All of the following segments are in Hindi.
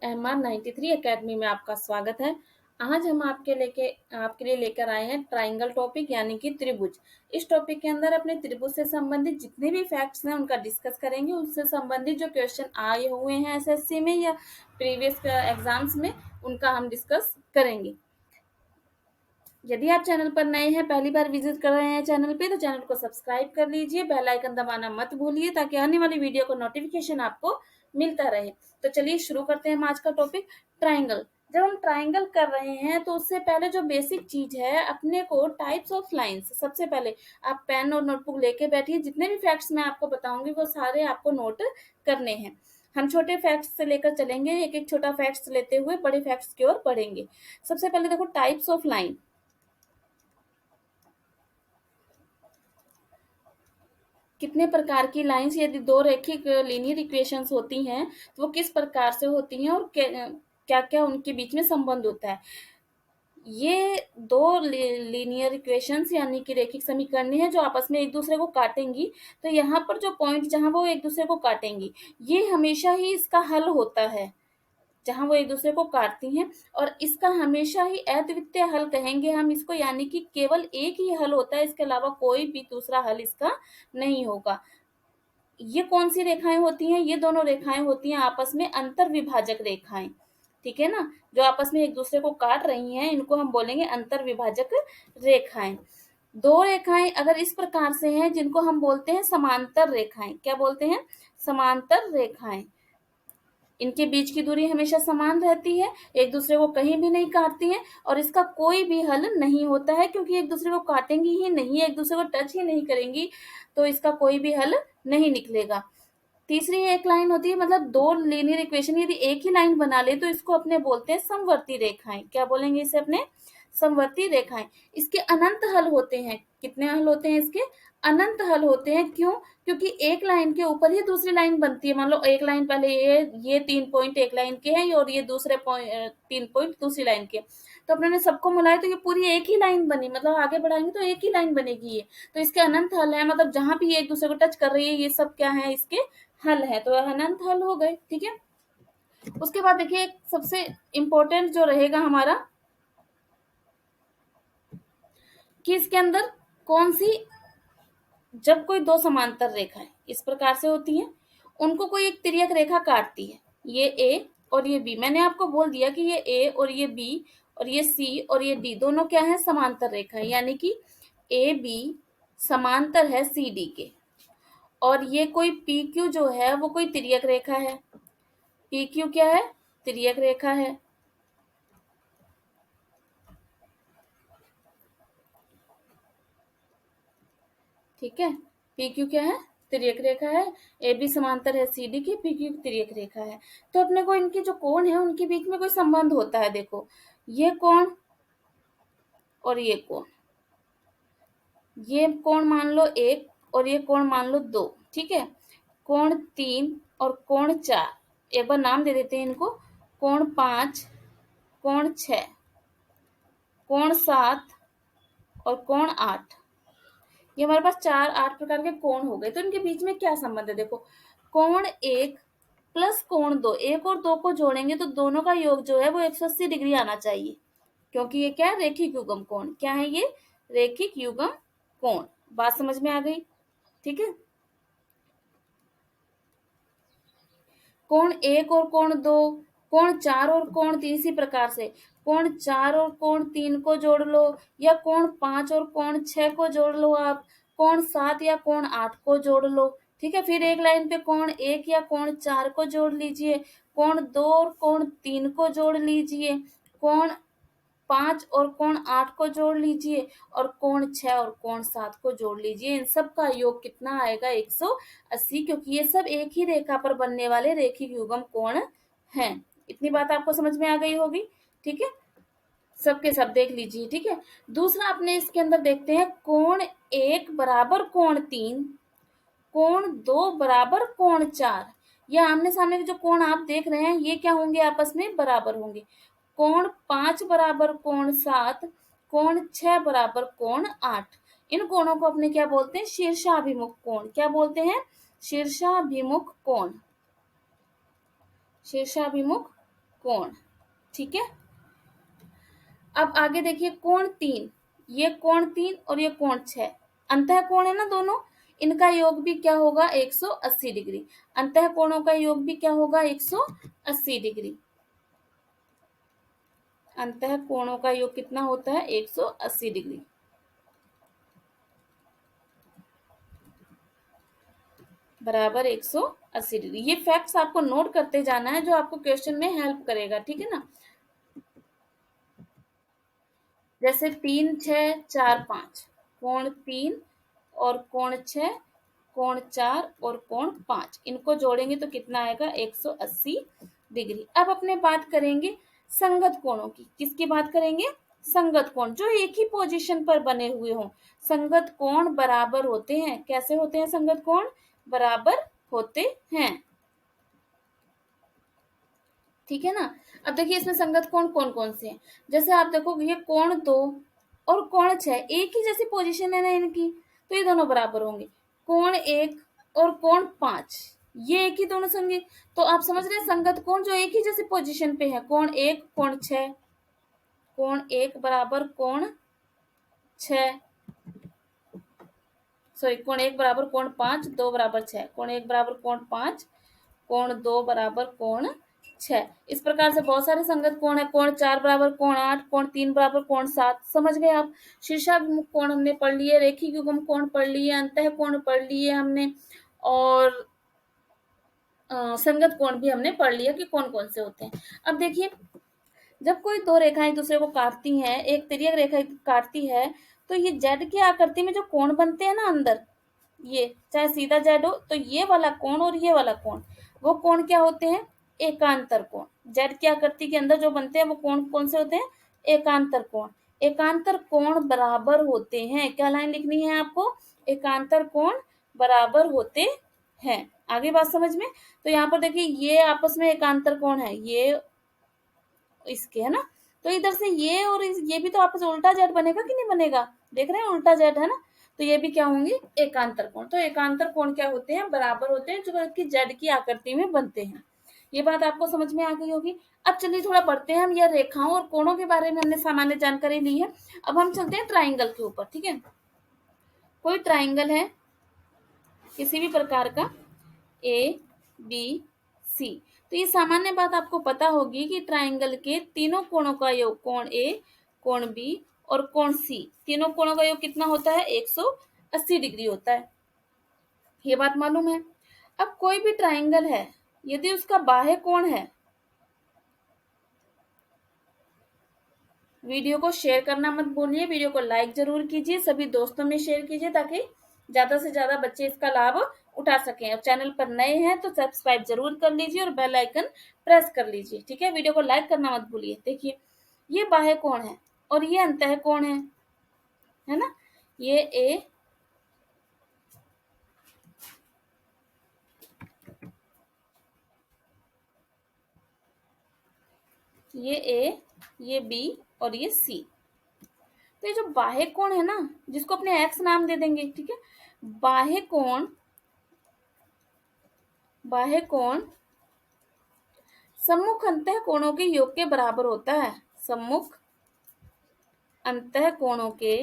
MR93 एकेडमी में आपका स्वागत है। आज हम आपके लिए लेकर आए हैं ट्राइंगल टॉपिक यानी कि त्रिभुज। इस टॉपिक के अंदर अपने त्रिभुज से संबंधित जितने भी फैक्ट्स हैं उनका डिस्कस करेंगे। उससे संबंधित जो क्वेश्चन आए हुए हैं एसएससी में या प्रीवियस एग्जाम्स में उनका हम डिस्कस करेंगे। यदि आप चैनल पर नए हैं, पहली बार विजिट कर रहे हैं चैनल पे, तो चैनल को सब्सक्राइब कर लीजिए, बेल आइकन दबाना मत भूलिए ताकि आने वाली वीडियो का नोटिफिकेशन आपको मिलता रहे। तो चलिए शुरू करते हैं हम आज का टॉपिक ट्राइंगल। जब हम ट्राइंगल कर रहे हैं तो उससे पहले जो बेसिक चीज है, अपने को टाइप्स ऑफ लाइंस, सबसे पहले आप पेन और नोटबुक लेके बैठिए। जितने भी फैक्ट्स मैं आपको बताऊंगी वो सारे आपको नोट करने हैं। हम छोटे फैक्ट्स से लेकर चलेंगे, एक एक छोटा फैक्ट्स लेते हुए बड़े फैक्ट्स की ओर बढ़ेंगे। सबसे पहले देखो टाइप्स ऑफ लाइन। कितने प्रकार की लाइंस, यदि दो रेखिक लीनियर इक्वेशंस होती हैं तो वो किस प्रकार से होती हैं और क्या क्या उनके बीच में संबंध होता है। ये दो लीनियर इक्वेशंस यानी कि रेखिक समीकरण हैं जो आपस में एक दूसरे को काटेंगी। तो यहाँ पर जो पॉइंट जहां वो एक दूसरे को काटेंगी, ये हमेशा ही इसका हल होता है जहां वो एक दूसरे को काटती हैं। और इसका हमेशा ही अद्वितीय हल कहेंगे हम इसको, यानी कि केवल एक ही हल होता है, इसके अलावा कोई भी दूसरा हल इसका नहीं होगा। ये कौन सी रेखाएं होती हैं? ये दोनों रेखाएं होती हैं आपस में अंतर विभाजक रेखाएं। ठीक है ना, जो आपस में एक दूसरे को काट रही हैं इनको हम बोलेंगे अंतर विभाजक रेखाएं। दो रेखाएं अगर इस प्रकार से हैं जिनको हम बोलते हैं समांतर रेखाएं। क्या बोलते हैं? समांतर रेखाएं। इनके बीच की दूरी हमेशा समान रहती है, एक दूसरे को कहीं भी नहीं काटती हैं और इसका कोई भी हल नहीं होता है, क्योंकि एक दूसरे को काटेंगी ही नहीं, एक दूसरे को टच ही नहीं करेंगी, तो इसका कोई भी हल नहीं निकलेगा। तीसरी एक लाइन होती है, मतलब दो लीनियर इक्वेशन यदि एक ही लाइन बना ले तो इसको अपने बोलते हैं समवर्ती रेखाएं। क्या बोलेंगे इसे अपने? समवर्ती रेखाएं। इसके अनंत हल होते हैं। कितने हल होते हैं इसके? अनंत हल होते हैं। क्यों? क्योंकि एक लाइन के ऊपर ही दूसरी लाइन बनती है। मान लो एक लाइन पहले ये 3 पॉइंट एक लाइन के हैं और ये दूसरे 3 पॉइंट दूसरी लाइन के, तो अपने ने सबको मिलाया तो ये पूरी एक ही लाइन बनी, मतलब आगे बढ़ाएंगे तो एक ही लाइन बनेगी ये। तो इसके अनंत हल है, मतलब जहां भी ये एक दूसरे को टच कर रही है ये सब क्या है? इसके हल है। तो अनंत हल हो गए। ठीक है। उसके बाद देखिए सबसे इंपॉर्टेंट जो रहेगा हमारा कि इसके अंदर कौन सी, जब कोई दो समांतर रेखाएं इस प्रकार से होती हैं, उनको कोई एक तिर्यक रेखा काटती है, ये ए और ये बी। मैंने आपको बोल दिया कि ये ए और ये बी और ये सी और ये डी दोनों क्या है? समांतर रेखा है, यानी कि ए बी समांतर है सी डी के। और ये कोई पी क्यू जो है वो कोई तिर्यक रेखा है। पी क्यू क्या है? तिर्यक रेखा है। ठीक है। पी क्यू क्या है? तिर्यक रेखा है। ए बी समांतर है सी डी की, पी क्यू तिर्यक रेखा है। तो अपने को इनके जो कोण है उनके बीच में कोई संबंध होता है। देखो ये कोण और ये कोण, ये कोण मान लो 1 और ये कोण मान लो 2। ठीक है। कोण 3 और कोण 4, एक बार नाम दे देते हैं इनको। कोण 5, कोण 6, कोण 7 और कोण 8। ये हमारे पास 4-8 प्रकार के कोण हो गए। तो इनके बीच में क्या संबंध है? देखो कोण 1 प्लस कोण 2, 1 और 2 को जोड़ेंगे तो दोनों का योग जो है वो 180 डिग्री आना चाहिए, क्योंकि ये क्या है? रेखिक युग्म कोण। क्या है ये? रेखिक युग्म कोण। बात समझ में आ गई? ठीक है। कोण 1 और कोण 2, कोण 4 और कोण 3, इसी प्रकार से कोण 4 और कोण 3 को जोड़ लो, या कोण 5 और कोण 6 को जोड़ लो, आप कोण 7 या कोण 8 को जोड़ लो। ठीक है। फिर एक लाइन पे कोण 1 या कोण 4 को जोड़ लीजिए, कोण 2 और कोण 3 को जोड़ लीजिए, कोण 5 और कोण 8 को जोड़ लीजिए, और कोण 6 और कोण 7 को जोड़ लीजिए। इन सब का योग कितना आएगा? 180, क्योंकि ये सब एक ही रेखा पर बनने वाले रेखिक युग्म कोण हैं। इतनी बात आपको समझ में आ गई होगी। ठीक है। सबके सब देख लीजिए। ठीक है। दूसरा अपने इसके अंदर देखते हैं, कोण 1 बराबर कोण 3, कोण 2 बराबर कोण 4। या आमने सामने के जो कोण आप देख रहे हैं ये क्या होंगे? आपस में बराबर होंगे। कोण 5 बराबर कोण 7, कोण 6 बराबर कोण 8। इन कोणों को अपने क्या बोलते हैं? शीर्षाभिमुख कोण। क्या बोलते हैं? शीर्षाभिमुख कोण। शीर्षाभिमुख कोण, ठीक है। अब आगे देखिए कोण 3, ये कोण 3 और ये कोण 6, अंतः कोण है ना दोनों, इनका योग भी क्या होगा 180 डिग्री। अंतः कोणों का योग भी क्या होगा 180 डिग्री। अंतः कोणों का योग कितना होता है 180 डिग्री, बराबर 180 डिग्री। ये फैक्ट्स आपको नोट करते जाना है जो आपको क्वेश्चन में हेल्प करेगा, ठीक है ना। जैसे 3 6 4 5, कोण 3 और कोण 6, कोण 4 और कोण 5, इनको जोड़ेंगे तो कितना आएगा 180 डिग्री। अब अपने बात करेंगे संगत कोणों की। किसकी बात करेंगे, संगत कोण जो एक ही पोजीशन पर बने हुए हों। संगत कोण बराबर होते हैं, कैसे होते हैं संगत कोण, बराबर होते हैं, ठीक है ना। अब देखिए इसमें संगत कोण कौन कौन से हैं। जैसे आप देखो ये कोण 2 और कोण 6 एक ही जैसी पोजीशन है ना इनकी, तो ये दोनों बराबर होंगे। कोण 1 और कोण 5 ये एक ही दोनों संगे, तो आप समझ रहे हैं संगत कोण जो एक ही जैसी पोजीशन पे है, कोण 1 कोण 6, कोण 1 बराबर कोण 6, सॉरी कोण 1 बराबर कोण 5, 2 बराबर 6, कोण 1 बराबर कोण 5, कोण 2 बराबर कोण 6। इस प्रकार से बहुत सारे संगत कोण है। कोण 4 बराबर कोण 8, कोण 3 बराबर कोण 7, समझ गए आप। शीर्षाभिमुख कोण हमने पढ़ लिए, रेखिक युग्म कोण पढ़ लिए, अंतः कोण पढ़ लिए हमने, और संगत कोण भी हमने पढ़ लिया कि कौन कौन से होते हैं। अब देखिए जब कोई दो रेखाएं एक दूसरे को काटती हैं, एक तिर्यक रेखा काटती है, तो ये जेड की आकृति में जो कोण बनते हैं ना अंदर, ये चाहे सीधा जेड हो, तो ये वाला कोण और ये वाला कोण, वो कोण क्या होते हैं, एकांतर कोण। जेड की आकृति के अंदर जो बनते हैं वो कोण कौन से होते हैं, एकांतर कोण। एकांतर कोण बराबर होते हैं, क्या लाइन लिखनी है आपको, एकांतर कोण बराबर होते हैं। आगे बात समझ में। तो यहाँ पर देखिए ये आपस में एकांतर कोण है, ये इसके, है ना। तो इधर से ये और ये भी तो आपस में उल्टा जेड बनेगा कि नहीं बनेगा, देख रहे हैं उल्टा जेड है ना, तो ये भी क्या होंगे एकांतर कोण। तो एकांतर कोण क्या होते हैं, बराबर होते हैं, जो कि जेड की आकृति में बनते हैं। ये बात आपको समझ में आ गई होगी। अब चलिए थोड़ा पढ़ते हैं हम, ये रेखाओं और कोणों के बारे में हमने सामान्य जानकारी ली है। अब हम चलते हैं ट्राइंगल के ऊपर, ठीक है। कोई ट्राइंगल है किसी भी प्रकार का, ए बी सी, तो ये सामान्य बात आपको पता होगी कि ट्राइंगल के तीनों कोणों का योग, कोण ए, कोण बी और कोण सी, तीनों कोणों का योग कितना होता है 180 डिग्री होता है, ये बात मालूम है। अब कोई भी ट्राइंगल है, यदि उसका बाह्य कोण है, वीडियो को शेयर करना मत भूलिए, वीडियो को लाइक जरूर कीजिए, सभी दोस्तों में शेयर कीजिए ताकि ज्यादा से ज्यादा बच्चे इसका लाभ उठा सकें। और चैनल पर नए हैं तो सब्सक्राइब जरूर कर लीजिए और बेल आइकन प्रेस कर लीजिए, ठीक है। वीडियो को लाइक करना मत भूलिए। देखिए ये बाह्य कोण है और ये अंतः कोण है ना। ये ए, ये बी और ये सी। तो ये जो बाह्य कोण है ना, जिसको अपने एक्स नाम दे देंगे, ठीक है। बाह्य कोण सम्मुख अंतः कोणों के योग के बराबर होता है। सम्मुख अंतः कोणों के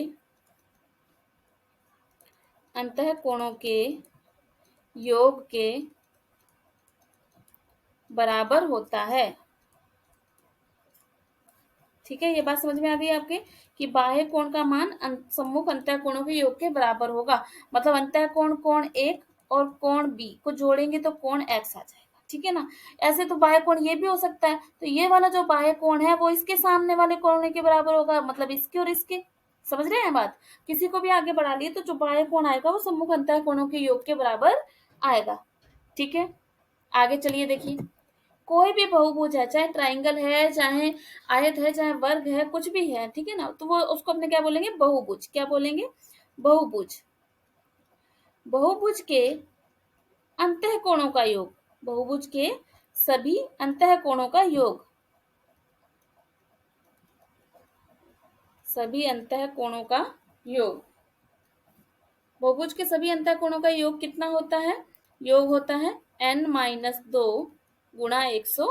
योग के बराबर होता है, ठीक है। ये बात समझ में आ गई आपके कि बाह्य कोण का मान सम्मुख अंतः कोणों के योग के बराबर होगा। मतलब अंतः कोण कोण एक और कोण बी को जोड़ेंगे तो कोण एक्स आ जाएगा, ठीक है ना। ऐसे तो बाह्य कोण ये भी हो सकता है, तो ये वाला जो बाह्य कोण है वो इसके सामने वाले कोण के बराबर होगा, मतलब इसके और इसके, समझ रहे हैं बात। किसी को भी आगे बढ़ा लिए तो जो बाह्य कोण आएगा वो सम्मुख अंतः कोणों के योग के बराबर आएगा, ठीक है। आगे चलिए देखिए, कोई भी बहुभुज है, चाहे ट्राइंगल है, चाहे आयत है, चाहे वर्ग है, कुछ भी है, ठीक है ना, तो वो उसको अपने क्या बोलेंगे, बहुभुज। क्या बोलेंगे, बहुभुज। बहुभुज के अंतः कोणों का योग, बहुभुज के सभी अंतः कोणों का योग, सभी अंतः कोणों का योग, बहुभुज के सभी अंतः कोणों का योग कितना होता है, योग होता है n-2 गुणा 180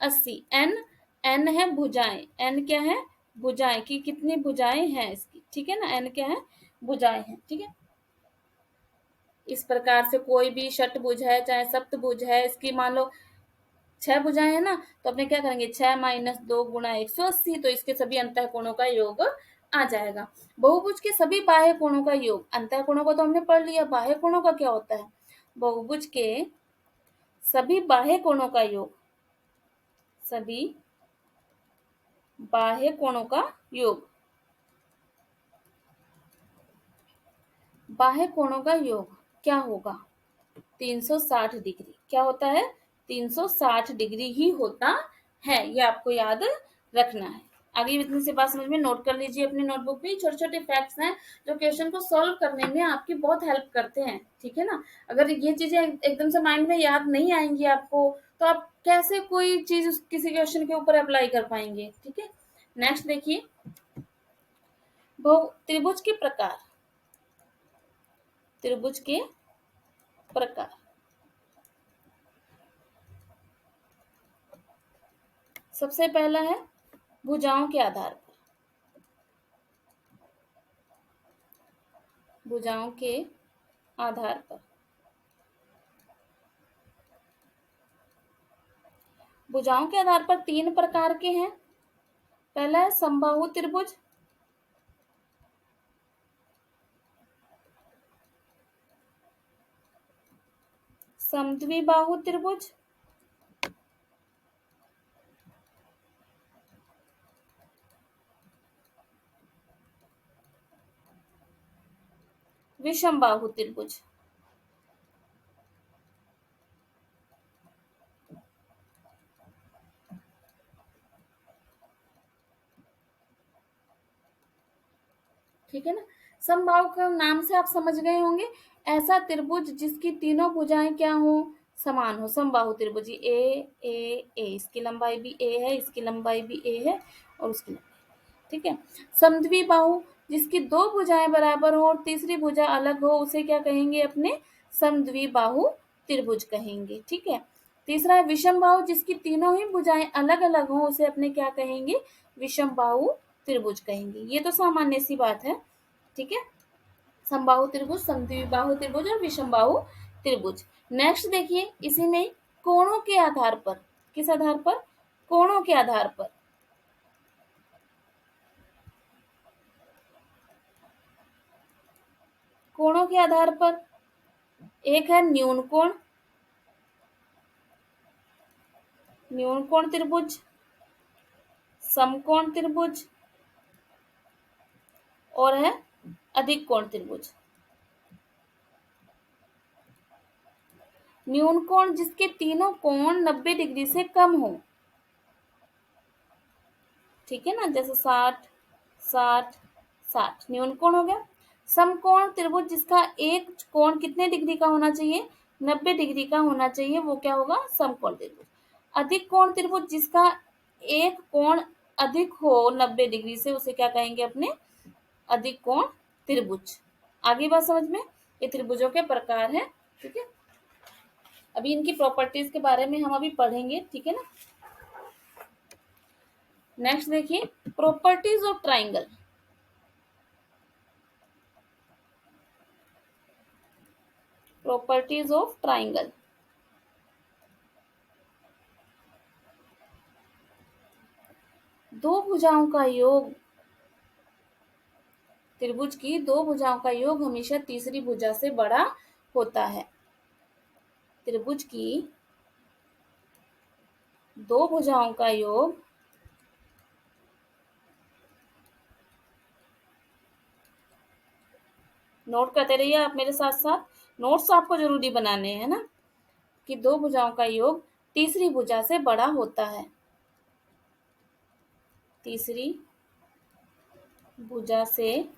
80। एन, एन है भुजाएं, एन क्या है, भुजाएं की कितनी भुजाएं हैं इसकी, ठीक है ना, एन क्या है, भुजाएं हैं, ठीक है। इस प्रकार से कोई भी षटभुज है चाहे सप्तभुज है, इसकी मान लो 6 भुजाएं है ना, तो अपने क्या करेंगे, 6 माइनस 2 गुणा 180, तो इसके सभी अंतःकोणों का योग आ जाएगा। बहुभुज के सभी बाह्य कोणों का योग, अंतःकोणों को तो हमने पढ़ लिया, बाह्य कोणों का क्या होता है, बहुभुज के सभी बाह्य कोणों का योग, सभी बाह्य कोणों का योग, बाह्य कोणों का योग क्या होगा, 360 डिग्री, क्या होता है, 360 डिग्री ही होता है, ये आपको याद रखना है। आगे इतनी सी बात समझ में नोट कर लीजिए अपनी नोटबुक में, छोटे छोटे फैक्ट्स हैं जो क्वेश्चन को सॉल्व करने में आपकी बहुत हेल्प करते हैं, ठीक है ना। अगर ये चीजें एकदम से माइंड में याद नहीं आएंगी आपको, तो आप कैसे कोई चीज किसी क्वेश्चन के ऊपर अप्लाई कर पाएंगे, ठीक है। नेक्स्ट देखिए, त्रिभुज के प्रकार, त्रिभुज के प्रकार, सबसे पहला है भुजाओं के आधार पर, भुजाओं के आधार पर, भुजाओं के आधार पर 3 प्रकार के हैं। पहला है समबाहु त्रिभुज, समद्विबाहु त्रिभुज, विषमबाहु त्रिभुज। ठीक है ना। समबाहु का नाम से आप समझ गए होंगे, ऐसा त्रिभुज जिसकी तीनों भुजाएं क्या हो, समान हो, समबाहु त्रिभुज। ए, इसकी लंबाई भी ए है, इसकी लंबाई भी ए है, और उसकी लंबाई, ठीक है। समद्विबाहु, जिसकी 2 भुजाएं बराबर हो और तीसरी भुजा अलग हो, उसे क्या कहेंगे, अपने समद्विबाहु त्रिभुज कहेंगे, ठीक है। तीसरा है विषमबाहु, जिसकी तीनों ही भुजाएं अलग अलग हो, उसे अपने क्या कहेंगे, विषमबाहु त्रिभुज कहेंगे। ये तो सामान्य सी बात है, ठीक है। समबाहु त्रिभुज, समद्विबाहु त्रिभुज और विषमबाहु त्रिभुज। नेक्स्ट देखिए, इसी में कोणों के आधार पर, किस आधार पर, कोणों के आधार पर, कोणों के आधार पर एक है न्यून कोण, न्यून कोण त्रिभुज, समकोण त्रिभुज, और है अधिक कोण त्रिभुज। न्यून कोण, जिसके तीनों कोण 90 डिग्री से कम हो, ठीक है ना, जैसे 60, 60, 60 न्यून कोण हो गया। समकोण त्रिभुज, जिसका एक कोण कितने डिग्री का होना चाहिए, 90 डिग्री का होना चाहिए, वो क्या होगा, समकोण त्रिभुज। अधिक कोण त्रिभुज, जिसका एक कोण अधिक हो 90 डिग्री से, उसे क्या कहेंगे, अपने अधिक कोण त्रिभुज। आगे बात समझ में, ये त्रिभुजों के प्रकार हैं, ठीक है। अभी इनकी प्रॉपर्टीज के बारे में हम अभी पढ़ेंगे, ठीक है ना। नेक्स्ट देखिए, properties of triangle, properties of triangle. दो भुजाओं का योग, त्रिभुज की 2 भुजाओं का योग हमेशा तीसरी भुजा से बड़ा होता है। त्रिभुज की 2 भुजाओं का योग नोट करते रहिए आप मेरे साथ साथ, नोट्स आपको जरूरी बनाने हैं ना, कि 2 भुजाओं का योग तीसरी भुजा से बड़ा होता है, तीसरी भुजा से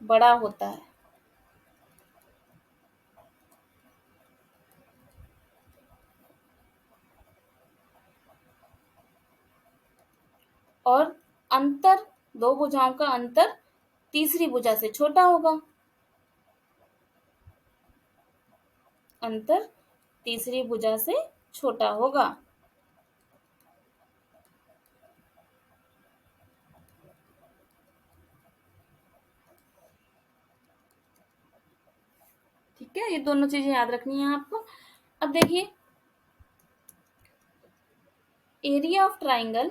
बड़ा होता है। और अंतर, 2 भुजाओं का अंतर तीसरी भुजा से छोटा होगा, अंतर तीसरी भुजा से छोटा होगा। ठीक है, ये दोनों चीजें याद रखनी है आपको। अब देखिए, एरिया ऑफ ट्राइंगल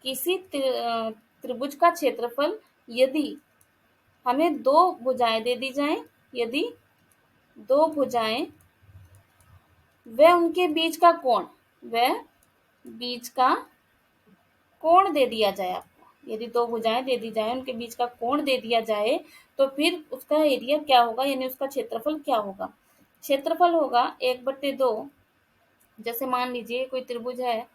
किसी त्रिभुज का क्षेत्रफल यदि हमें दो भुजाएं दे दी जाएं, यदि दो भुजाएं व उनके बीच का कोण, वह बीच का कोण दे दिया जाए आपको, यदि दो भुजाएं दे दी जाए, उनके बीच का कोण दे दिया जाए, तो फिर उसका एरिया क्या होगा, यानी उसका क्षेत्रफल क्या होगा। क्षेत्रफल होगा 1/2। जैसे मान लीजिए कोई त्रिभुज है,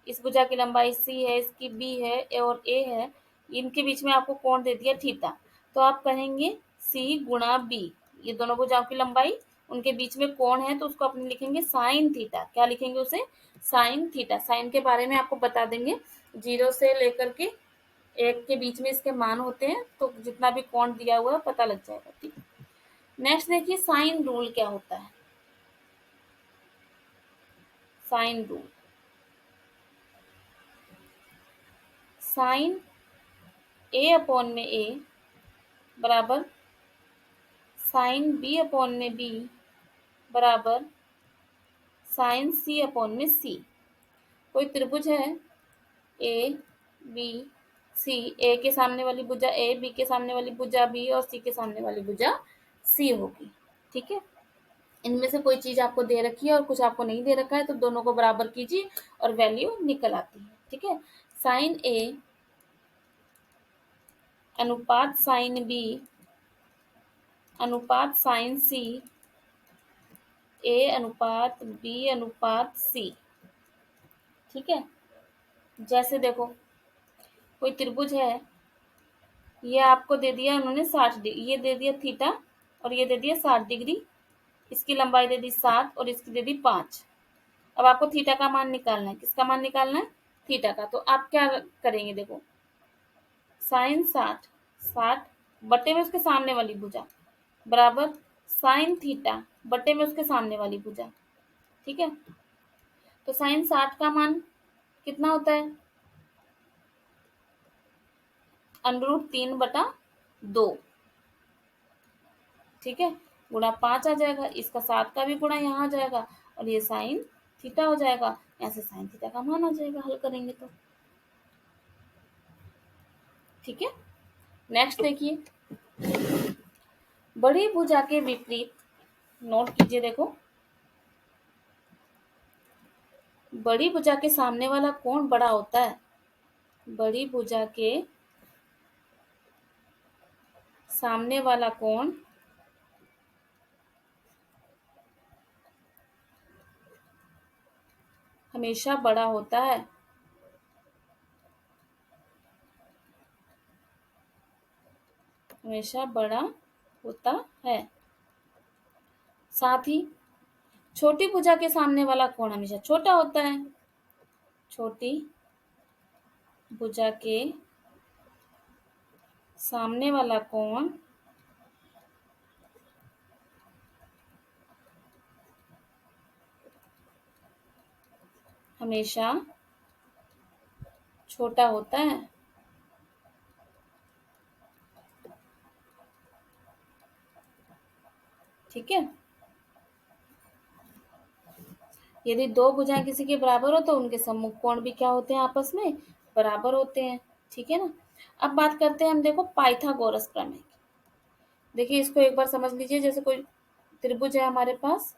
इस भुजा की लंबाई सी है, इसकी बी है और ए है, इनके बीच में आपको कोण दे दिया थीटा, तो आप कहेंगे सी गुणा बी, ये दोनों भुजाओं की लंबाई, उनके बीच में कोण है, तो उसको अपने लिखेंगे साइन थीटा। क्या लिखेंगे उसे? Sine theta. साइन के बारे में आपको बता देंगे, 0 से लेकर के 1 के बीच में इसके मान होते हैं, तो जितना भी कोण दिया हुआ है पता लग जाएगा। ठीक है, नेक्स्ट देखिए साइन रूल क्या होता है। साइन रूल, साइन ए अपॉन में ए बराबर साइन बी अपॉन में बी बराबर साइन सी अपॉन में सी। कोई त्रिभुज है ए बी सी, ए के सामने वाली भुजा ए, बी के सामने वाली भुजा बी और सी के सामने वाली भुजा सी होगी। ठीक है, इनमें से कोई चीज आपको दे रखी है और कुछ आपको नहीं दे रखा है, तो दोनों को बराबर कीजिए और वैल्यू निकल आती है। ठीक है, साइन ए अनुपात साइन बी अनुपात साइन सी, ए अनुपात बी अनुपात सी। ठीक है, जैसे देखो कोई त्रिभुज है, ये आपको दे दिया उन्होंने 60 डिग्री, ये दे दिया थीटा और ये दे दिया 60 डिग्री, इसकी लंबाई दे दी 7 और इसकी दे दी 5। अब आपको थीटा का मान निकालना है। किसका मान निकालना है? थीटा का। तो आप क्या करेंगे, देखो साइन 60, 60 बटे में उसके सामने वाली भुजा बराबर साइन थीटा बटे में उसके सामने वाली भुजा। ठीक है, तो साइन 60 का मान कितना होता है? √3/2। ठीक है, गुणा 5 आ जाएगा, इसका 7 का भी गुणा यहाँ आ जाएगा और ये साइन थीटा हो जाएगा। यहाँ से साइन थीटा का मान आ जाएगा हल करेंगे तो। ठीक है, नेक्स्ट देखिए, बड़ी भुजा के विपरीत, नोट कीजिए, देखो बड़ी भुजा के सामने वाला कोण बड़ा होता है। बड़ी भुजा के सामने वाला कोण हमेशा बड़ा होता है। हमेशा बड़ा होता है। साथ ही छोटी भुजा के सामने वाला कोण हमेशा छोटा होता है। छोटी भुजा के सामने वाला कोण हमेशा छोटा होता है। ठीक है, यदि दो भुजाएं किसी के बराबर हो तो उनके सम्मुख कोण भी क्या होते हैं? आपस में बराबर होते हैं। ठीक है ना। अब बात करते हैं हम, देखो पाइथागोरस प्रमेय। देखिए इसको एक बार समझ लीजिए। जैसे कोई त्रिभुज है हमारे पास,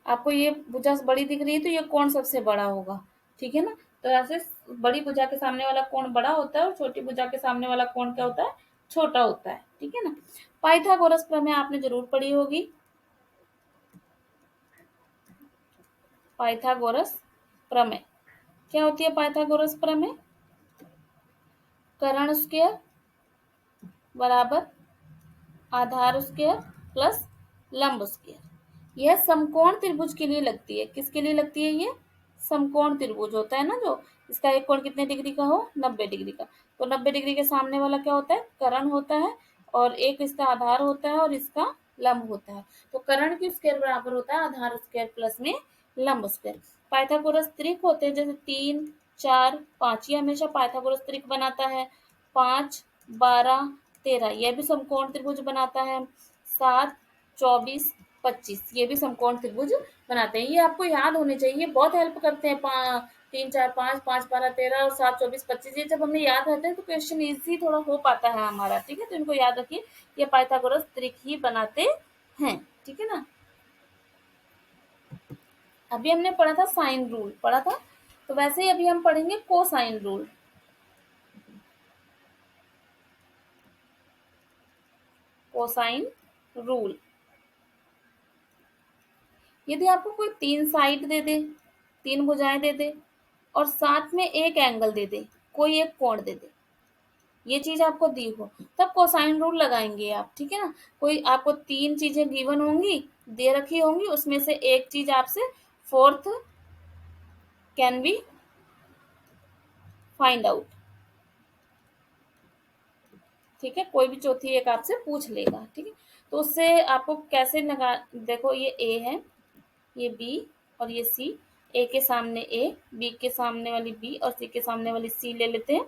आपको ये भुजा बड़ी दिख रही है तो ये कोण सबसे बड़ा होगा। ठीक है ना, तो ऐसे बड़ी भुजा के सामने वाला कोण बड़ा होता है और छोटी भुजा के सामने वाला कोण क्या होता है? छोटा होता है। ठीक है ना। पाइथागोरस प्रमेय आपने जरूर पढ़ी होगी। पाइथागोरस प्रमेय क्या होती है? पाइथागोरस प्रमेय, कर्ण स्क्वायर बराबर आधार स्क्वायर प्लस लंब स्क्वायर। यह समकोण त्रिभुज के लिए लगती है। किसके लिए लगती है? ये समकोण त्रिभुज होता है ना, जो इसका एक कोण कितने डिग्री का हो? 90 डिग्री का। तो 90 डिग्री के सामने वाला क्या होता है? कर्ण होता है और एक इसका आधार होता है और इसका लंब होता है। तो कर्ण की स्क्वायर बराबर होता है आधार स्क्वायर प्लस में लंब स्क्वायर। पाइथागोरस त्रिक होते हैं, जैसे 3, 4, 5, ये हमेशा पाइथागोरस त्रिक बनाता है। 5, 12, 13 यह भी समकोण त्रिभुज बनाता है। 7, 24, 25 ये भी समकोण त्रिभुज बनाते हैं। ये आपको याद होने चाहिए, बहुत हेल्प करते हैं। 3, 4, 5, 5, 12, 13 और 7, 24, 25 ये जब हमें याद रहते हैं तो क्वेश्चन इजी थोड़ा हो पाता है हमारा। ठीक है, तो इनको याद रखिए, ये पाइथागोरस त्रिक ही बनाते हैं। ठीक है ना। अभी हमने पढ़ा था साइन रूल पढ़ा था, तो वैसे ही अभी हम पढ़ेंगे कोसाइन रूल। कोसाइन रूल, यदि आपको कोई 3 साइड दे दे, 3 भुजाएं दे दे और साथ में एक एंगल दे दे, कोई एक कोण दे दे, ये चीज आपको दी हो, तब कोसाइन रूल लगाएंगे आप। ठीक है ना। कोई आपको 3 चीजें गिवन होंगी, दे रखी होंगी, उसमें से एक चीज आपसे fourth can be find out. ठीक है, कोई भी चौथी एक आपसे पूछ लेगा। ठीक है, तो उससे आपको कैसे लगा, देखो ये ए है, ये बी और ये सी। ए के सामने ए, बी के सामने वाली बी और सी के सामने वाली सी ले लेते हैं।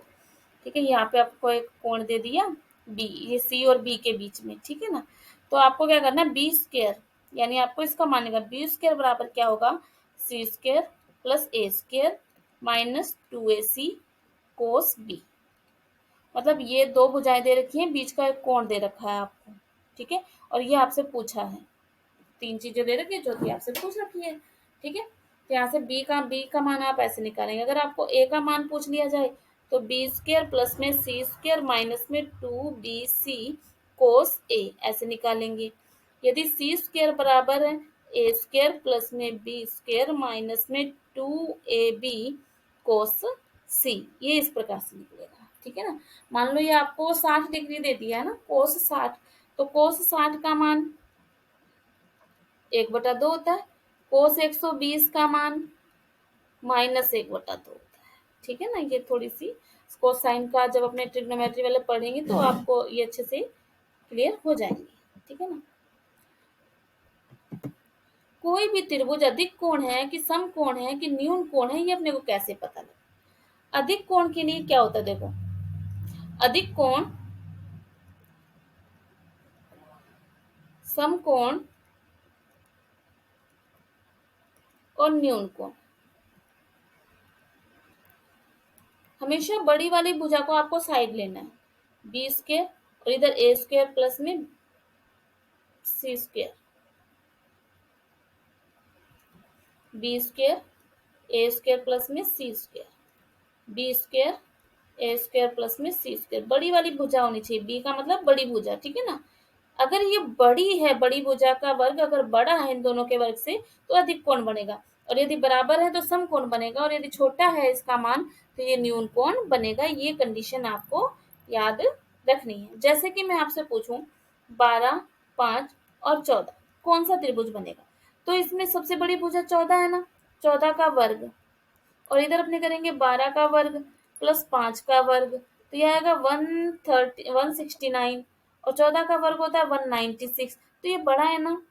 ठीक है, यहाँ पे आपको एक कोण दे दिया बी, ये सी और बी के बीच में। ठीक है ना। तो आपको क्या करना है, बी स्क्वायर, यानी आपको इसका मानेगा बी स्क्वायर बराबर क्या होगा, C square plus A square minus 2ac cos B. मतलब ये दो भुजाएं दे रखी हैं, बीच का एक कोण दे रखा है आपको। ठीक है, और ये आपसे पूछा है, 3 चीजें दे रखी है, चौथी आपसे पूछ रखी है। ठीक है, तो यहाँ से बी का मान आप ऐसे निकालेंगे। अगर आपको ए का मान पूछ लिया जाए तो बी स्क्वायर प्लस में सी स्क्वायर माइनस में 2bc कोस ए ऐसे निकालेंगे। यदि सी स्क्वायर बराबर है ए स्क्वायर प्लस में बी स्क्वायर माइनस में 2ab कोस सी, ये इस प्रकार से निकलेगा। ठीक है ना। मान लो ये आपको 60 डिग्री दे दिया है ना, कोस 60, तो कोस 60 का मान 1/2 होता है। कोस 120 का मान -1/2 होता है। ठीक है ना। ये थोड़ी सी कोसाइन का जब अपने ट्रिग्नोमेट्री वाले पढ़ेंगे तो आपको ये अच्छे से क्लियर हो जाएंगे। ठीक है ना। कोई भी त्रिभुज अधिक कोण है कि सम कोण है कि न्यून कोण है, ये अपने को कैसे पता लगे। अधिक कोण के लिए क्या होता है, देखो अधिक कोण, सम कोण और न्यून कोण। हमेशा बड़ी वाली भुजा को आपको साइड लेना है, बी स्क्वायर और इधर ए स्क्वायर प्लस में सी स्क्वायर, बी स्क्वायर ए स्क्वायर प्लस में सी स्क्वायर, बी स्क्वायर ए स्क्वायर प्लस में सी स्क्वायर। बड़ी वाली भुजा होनी चाहिए, बी का मतलब बड़ी भुजा। ठीक है ना। अगर ये बड़ी है, बड़ी भुजा का वर्ग अगर बड़ा है इन दोनों के वर्ग से, तो अधिक कोण बनेगा, और यदि बराबर है तो सम कोण बनेगा, और यदि छोटा है इसका मान तो ये न्यून कोण बनेगा। ये कंडीशन आपको याद रखनी है। जैसे कि मैं आपसे पूछूं 12, 5 और 14 कौन सा त्रिभुज बनेगा, तो इसमें सबसे बड़ी भुजा 14 है ना, 14 का वर्ग, और इधर अपने करेंगे 12 का वर्ग प्लस 5 का वर्ग, तो यह आएगा 169, और 14 का वर्ग होता है 196। तो ये बड़ा है ना।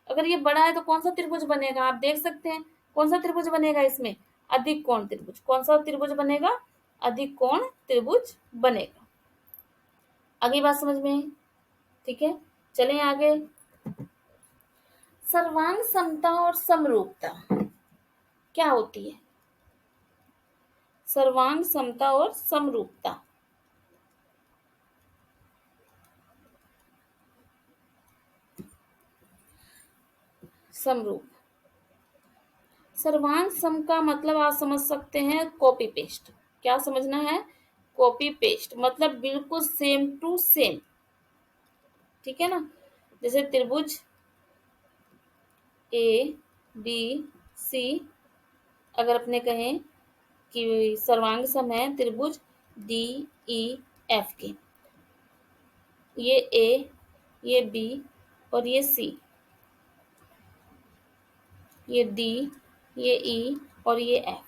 अगर ये बड़ा है तो कौन सा त्रिभुज बनेगा, आप देख सकते हैं कौन सा त्रिभुज बनेगा इसमें, अधिक कोण त्रिभुज। कौन सा त्रिभुज बनेगा, अधिक कोण त्रिभुज बनेगा। अगली बात समझ में आई। ठीक है, चलें आगे। सर्वांग समता और समरूपता क्या होती है। सर्वांग समता और समरूपता, समरूप। सर्वांग सम का मतलब आप समझ सकते हैं कॉपी पेस्ट। क्या समझना है, कॉपी पेस्ट, मतलब बिल्कुल सेम टू सेम। ठीक है ना। जैसे त्रिभुज ए बी सी, अगर अपने कहें कि सर्वांग सम है त्रिभुज डी ई एफ के, ये ए, ये बी और ये सी, ये डी, ये ई और ये एफ,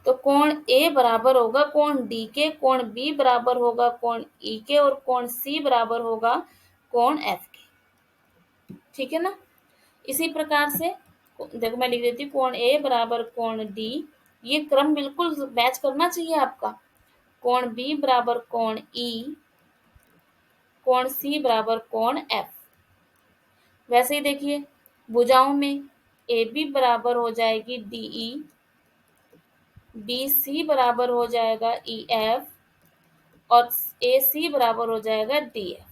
तो कोण ए बराबर होगा कोण डी के, कोण बी बराबर होगा कोण ई के, और कोण सी बराबर होगा कोण एफ के। ठीक है ना। इसी प्रकार से देखो मैं लिख देती हूँ, कोण ए बराबर कोण डी, ये क्रम बिल्कुल मैच करना चाहिए आपका। कोण बी बराबर कोण ई, कोण सी बराबर कोण एफ। वैसे ही देखिए भुजाओं में ए बी बराबर हो जाएगी डी ई, बी सी बराबर हो जाएगा ई एफ, और ए सी बराबर हो जाएगा डी एफ।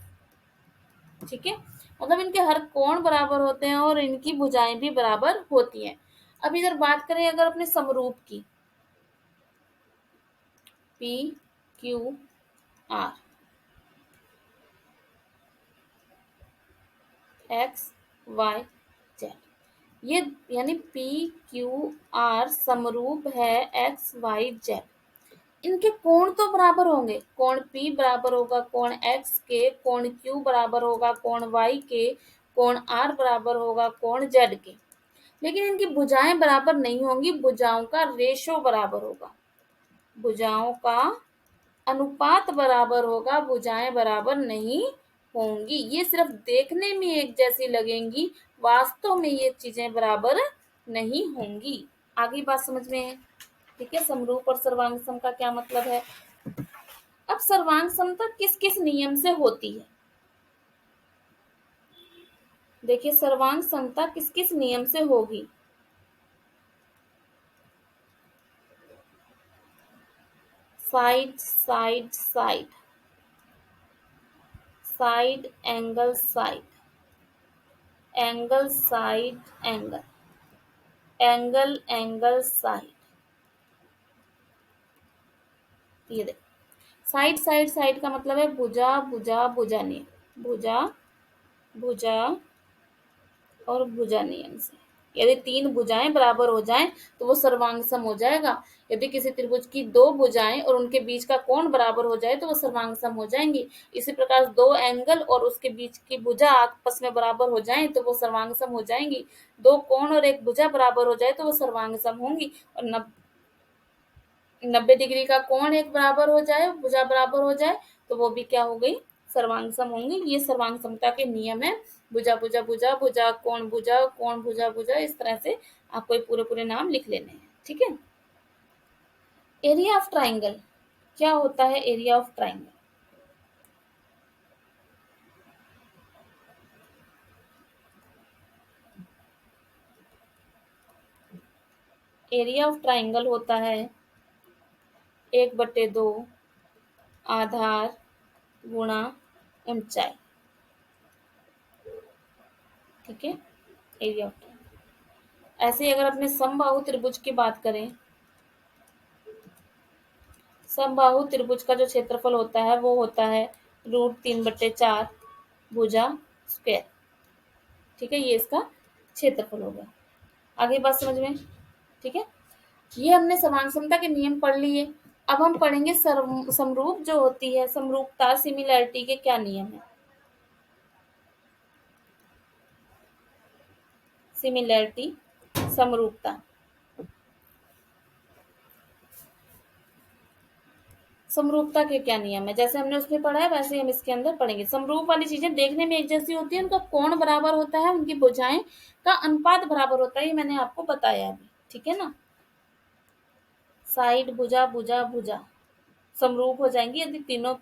ठीक है, मतलब इनके हर कोण बराबर होते हैं और इनकी भुजाएं भी बराबर होती हैं। अब इधर बात करें अगर अपने समरूप की, P Q R, X Y Z, ये यानी पी क्यू आर समरूप है एक्स वाई जेड। इनके कोण तो बराबर होंगे, कोण P बराबर होगा कोण X के, कोण Q बराबर होगा कोण Y के, कोण R बराबर होगा कोण Z के, लेकिन इनकी भुजाएं बराबर नहीं होंगी, भुजाओं का रेशो बराबर होगा, भुजाओं का अनुपात बराबर होगा, भुजाएं बराबर नहीं होंगी। ये सिर्फ देखने में एक जैसी लगेंगी, वास्तव में ये चीजें बराबर नहीं होंगी। आगे बात समझ में है, ठीक है। समरूप और सर्वांग सम का क्या मतलब है। अब सर्वांग समता किस किस नियम से होती है, देखिए सर्वांग समता किस किस नियम से होगी। Side side side, side angle side, angle side angle, angle angle side. ये देख, साइड साइड साइड का मतलब है भुजा भुजा भुजा नियम, भुजा भुजा और भुजा नियम से। यदि तीन भुजाएं बराबर हो जाएं तो वो सर्वांग सम हो जाएगा। यदि किसी त्रिभुज की दो भुजाएं और उनके बीच का कोण बराबर हो जाए तो वो सर्वांग सम हो जाएंगी। इसी प्रकार दो एंगल और उसके बीच की भुजा आपस में बराबर हो जाएं तो वो सर्वांग सम हो जाएंगी। दो कोण और एक भुजा बराबर हो जाए तो वो सर्वांग सम होंगी। और 90 डिग्री का कोण एक बराबर हो जाए, भुजा बराबर हो जाए, तो वो भी क्या हो गई, सर्वांग सम होंगी। ये सर्वांग समता के नियम है। भुजा भुजा भुजा, भुजा कोण भुजा, कोण भुजा भुजा, इस तरह से आपको ये पूरे पूरे नाम लिख लेने हैं। ठीक है। एरिया ऑफ ट्राइंगल, क्या होता है area of triangle. Area of triangle होता है 1/2 आधार गुणा ऊंचाई। ठीक है, एरिया ऑफ ट्राइंगल। ऐसे ही अगर अपने समबाहु त्रिभुज की बात करें, समबाहु त्रिभुज का जो क्षेत्रफल होता है वो होता है √3/4 भुजा स्क्वायर। ठीक है, ये इसका क्षेत्रफल हो गया। आगे बात समझ में, ठीक है। ये हमने समान समता के नियम पढ़ लिए। अब हम पढ़ेंगे समरूप जो होती है, समरूपता सिमिलैरिटी के क्या नियम है। सिमिलैरिटी समरूपता, समरूपता के क्या नियम है, जैसे हमने उसमें पढ़ा है वैसे हम इसके अंदर पढ़ेंगे। समरूप वाली चीजें देखने में एक जैसी होती है, उनका कोण बराबर होता है, उनकी भुजाएं का अनुपात बराबर होता है, ये मैंने आपको बताया अभी। ठीक है ना। साइड भुजा भुजा भुजा समरूप हो जाएंगी यदि तीनों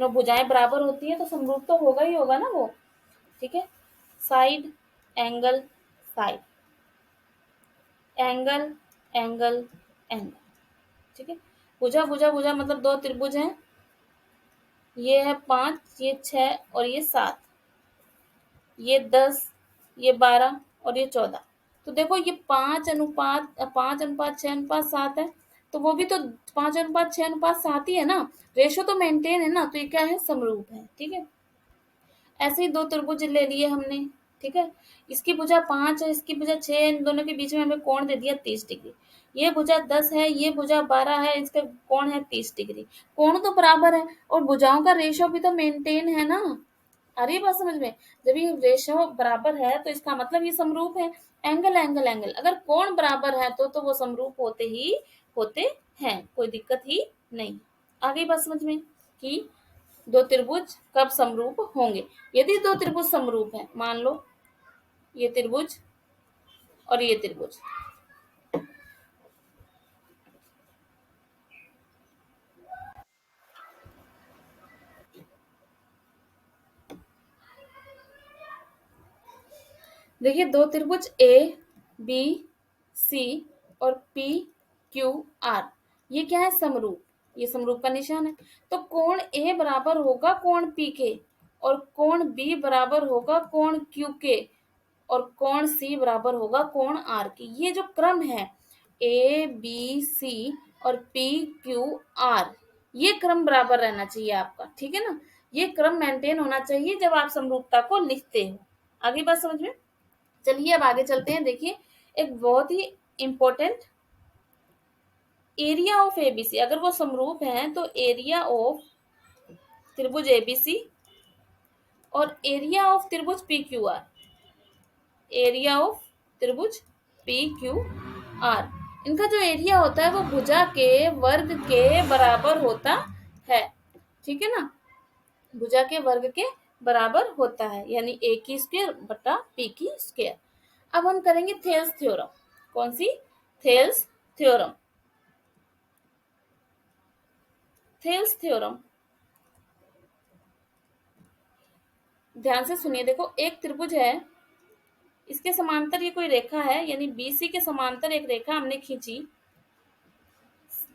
भुजाएं बराबर होती है, तो समरूप तो होगा ही होगा ना वो। ठीक है। Side angle side, angle angle angle. ठीक है। भुजा भुजा भुजा मतलब दो त्रिभुज हैं, ये है 5, ये 6 और ये 7, ये 10, ये 12 और ये 14। तो देखो ये 5:6:7 है, तो वो भी तो 5:6:7 ही है ना, रेशो तो मेंटेन है ना, तो ये क्या है, समरूप है। ठीक है। ऐसे ही दो त्रिभुज ले लिए हमने। ठीक है, इसकी भुजा 5 है, इसकी भुजा 6 है, इन दोनों के बीच में हमें कोण दे दिया 30 डिग्री। ये भुजा 10 है, ये भुजा 12 है, इसका कोण है 30 डिग्री। कोण तो बराबर है और भुजाओं का रेशो भी तो मेंटेन है ना। आ रही है बात समझ में। जब ये रेशो बराबर है तो इसका मतलब ये समरूप है। एंगल एंगल एंगल, अगर कोण बराबर है तो वो समरूप होते हैं, कोई दिक्कत ही नहीं। आगे बात समझ में कि दो त्रिभुज कब समरूप होंगे? यदि दो त्रिभुज समरूप हैं, मान लो ये त्रिभुज और ये त्रिभुज, देखिए दो त्रिभुज ए बी सी और पी क्यू आर, ये क्या है? समरूप। ये समरूप का निशान है। तो कोण ए बराबर होगा कोण पी के, और कोण बी बराबर होगा कोण क्यू के, और कोण सी बराबर होगा कोण आर की। ये जो क्रम है ए बी सी और पी क्यू आर, ये क्रम बराबर रहना चाहिए आपका, ठीक है ना? ये क्रम मेंटेन होना चाहिए जब आप समरूपता को लिखते हो। आगे बात समझ में? चलिए अब आगे चलते हैं। देखिए एक बहुत ही इंपॉर्टेंट, एरिया ऑफ एबीसी, अगर वो समरूप हैं तो एरिया ऑफ त्रिभुज एबीसी और एरिया ऑफ त्रिभुज P Q are, area of त्रिभुज पी क्यू आर, इनका जो एरिया होता है वो भुजा के वर्ग के बराबर होता है, ठीक है ना? भुजा के वर्ग के बराबर होता है, यानी ए की स्क्वायर बटा पी की स्क्वायर। अब हम करेंगे थेल्स थ्योरम। कौन सी? Thales theorem. थेल्स थ्योरम, ध्यान से सुनिए। देखो एक त्रिभुज है, इसके समांतर ये कोई रेखा है, यानी बीसी के समांतर एक रेखा हमने खींची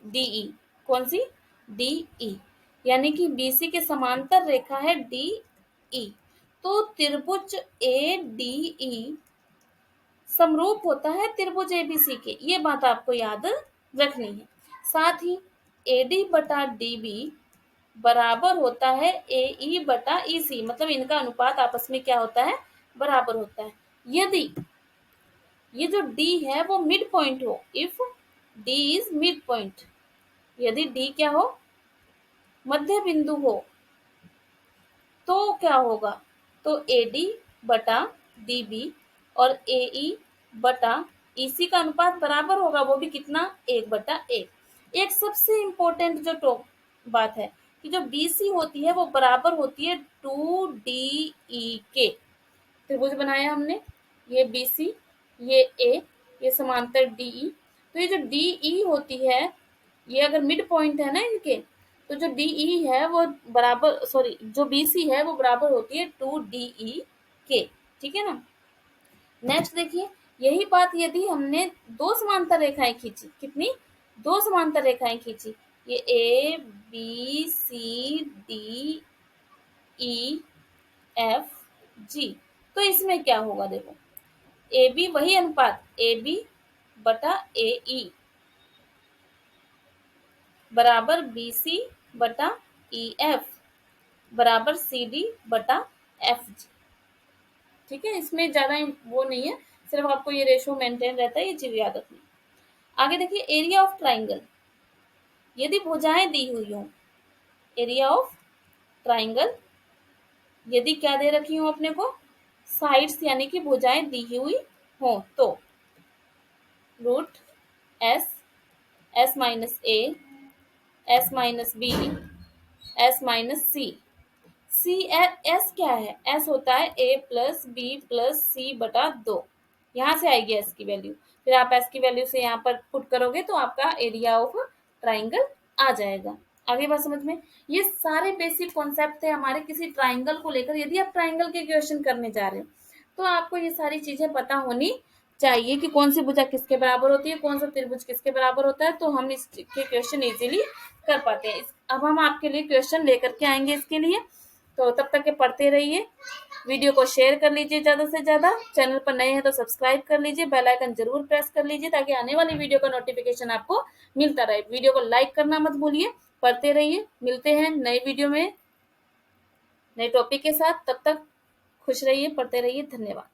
डीई। कौन सी? डीई, यानी कि बीसी के समांतर रेखा है डीई। तो त्रिभुज ए डीई समरूप होता है त्रिभुज एबीसी के, ये बात आपको याद रखनी है। साथ ही एडी बटा डीबी बराबर होता है एई बटा ईसी, मतलब इनका अनुपात आपस में क्या होता है? बराबर होता है। यदि ये जो डी है वो मिड पॉइंट हो, if D is mid point, यदि डी क्या हो? मध्य बिंदु हो, तो क्या होगा? तो एडी बटा डीबी और एई बटा ईसी का अनुपात बराबर होगा, वो भी कितना? 1/1। एक सबसे इंपॉर्टेंट जो बात है कि जो बीसी होती है वो बराबर होती है 2DE के। त्रिभुज बनाया हमने, ये बीसी, ये ए, ये समांतर डीई। तो ये जो डीई होती है, ये अगर मिड पॉइंट है ना इनके, तो जो डीई है वो बराबर, सॉरी जो बीसी है वो बराबर होती है 2DE के, ठीक है ना? नेक्स्ट देखिए, यही बात यदि हमने दो समांतर रेखाएं खींची, कितनी? दो समांतर रेखाएं खींची, ये A B C D E F G, तो इसमें क्या होगा? देखो ए बी वही अनुपात, ए बी बटा ए ई बराबर बी सी बटा ई एफ बराबर सी डी बटा एफ जी, ठीक है? इसमें ज्यादा वो नहीं है, सिर्फ आपको ये रेशो मेंटेन रहता है, ये चीज याद रखनी। आगे देखिए एरिया ऑफ ट्राइंगल, यदि भुजाएं दी हुई हो, एरिया ऑफ ट्राइंगल यदि क्या दे रखी हो अपने को? साइड्स, यानी कि भुजाएं दी हुई हो, तो root S, S minus A, S minus B, S minus C. सी एस क्या है? एस होता है A plus B plus C बटा 2, यहाँ से आएगी एस की वैल्यू, फिर आप एस की वैल्यू से यहाँ पर पुट करोगे तो आपका एरिया ऑफ ट्राइंगल आ जाएगा। आगे बात समझ में? ये सारे बेसिक कॉन्सेप्ट थे हमारे किसी ट्राइंगल को लेकर। यदि आप ट्राइंगल के क्वेश्चन करने जा रहे हो तो आपको ये सारी चीजें पता होनी चाहिए कि कौन सी भुजा किसके बराबर होती है, कौन सा त्रिभुज किसके बराबर होता है, तो हम इसके क्वेश्चन इजीली कर पाते हैं। अब हम आपके लिए क्वेश्चन लेकर के आएंगे इसके लिए, तो तब तक के पढ़ते रहिए। वीडियो को शेयर कर लीजिए ज़्यादा से ज़्यादा, चैनल पर नए हैं तो सब्सक्राइब कर लीजिए, बेल आइकन जरूर प्रेस कर लीजिए ताकि आने वाली वीडियो का नोटिफिकेशन आपको मिलता रहे। वीडियो को लाइक करना मत भूलिए, पढ़ते रहिए। मिलते हैं नए वीडियो में नए टॉपिक के साथ, तब तक खुश रहिए, पढ़ते रहिए। धन्यवाद।